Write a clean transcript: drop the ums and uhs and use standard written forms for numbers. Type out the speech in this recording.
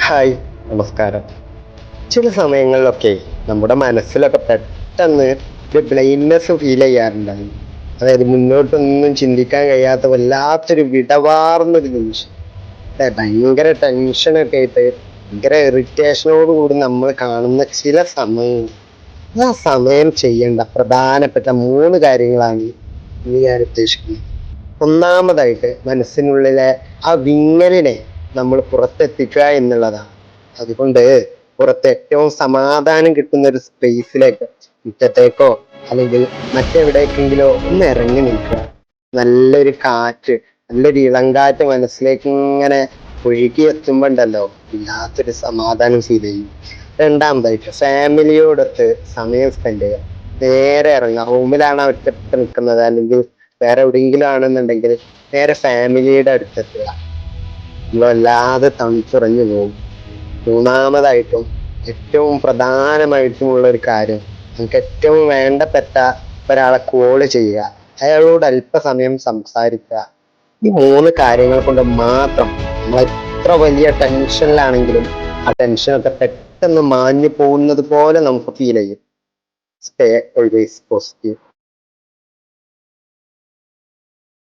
Hi, നമസ്കാരം. ചില സമയങ്ങളിലൊക്കെ നമ്മുടെ മനസ്സിലൊക്കെ പെട്ടെന്ന് ഒരു ബ്ലൈൻഡ്നെസ് ഫീൽ ചെയ്യാറുണ്ടായി. അതായത് മുന്നോട്ടൊന്നും ചിന്തിക്കാൻ കഴിയാത്ത വല്ലാത്തൊരു വിടവാർന്നൊരു നിമിഷം. ഭയങ്കര ടെൻഷനൊക്കെ ആയിട്ട് ഭയങ്കര ഇറിറ്റേഷനോട് കൂടി നമ്മൾ കാണുന്ന ചില സമയങ്ങൾ. ആ സമയം ചെയ്യേണ്ട പ്രധാനപ്പെട്ട 3 കാര്യങ്ങളാണ് ഇന്ന് ഞാൻ ഉദ്ദേശിക്കുന്നത്. ഒന്നാമതായിട്ട് മനസ്സിനുള്ളിലെ ആ വിങ്ങലിനെ നമ്മൾ പുറത്തെത്തിക്കുക എന്നുള്ളതാണ്. അതുകൊണ്ട് പുറത്ത് ഏറ്റവും സമാധാനം കിട്ടുന്ന ഒരു സ്പേസിലേക്ക്, മുറ്റത്തേക്കോ അല്ലെങ്കിൽ മറ്റെവിടേക്കെങ്കിലോ ഒന്ന് ഇറങ്ങി നിൽക്കുക. നല്ലൊരു കാറ്റ്, നല്ലൊരു ഇളങ്കാറ്റ് മനസ്സിലേക്ക് ഇങ്ങനെ ഒഴുകി എത്തുമ്പോണ്ടല്ലോ ഇല്ലാത്തൊരു സമാധാനം ഫീൽ ചെയ്യും. രണ്ടാമതായിട്ട് ഫാമിലിയോടൊത്ത് സമയം സ്പെൻഡ് ചെയ്യുക. നേരെ ഇറങ്ങുക. റൂമിലാണ് ഒറ്റപ്പെട്ട് നിൽക്കുന്നത് അല്ലെങ്കിൽ വേറെ എവിടെയെങ്കിലും ആണെന്നുണ്ടെങ്കിൽ നേരെ ഫാമിലിയുടെ അടുത്തെത്തുക. വല്ലാതെ തണുത്തുറഞ്ഞു പോകും. മൂന്നാമതായിട്ടും ഏറ്റവും പ്രധാനമായിട്ടുമുള്ള ഒരു കാര്യം, നമുക്ക് ഏറ്റവും വേണ്ടപ്പെട്ട ഒരാളെ കോള് ചെയ്യുക, അയാളോട് അല്പസമയം സംസാരിക്കുക. ഈ 3 കാര്യങ്ങൾ കൊണ്ട് മാത്രം നമ്മൾ എത്ര വലിയ ടെൻഷനിലാണെങ്കിലും ആ ടെൻഷനൊക്കെ പെട്ടെന്ന് മാഞ്ഞു പോകുന്നത് പോലെ നമുക്ക് ഫീൽ ചെയ്യും. Stay always positive.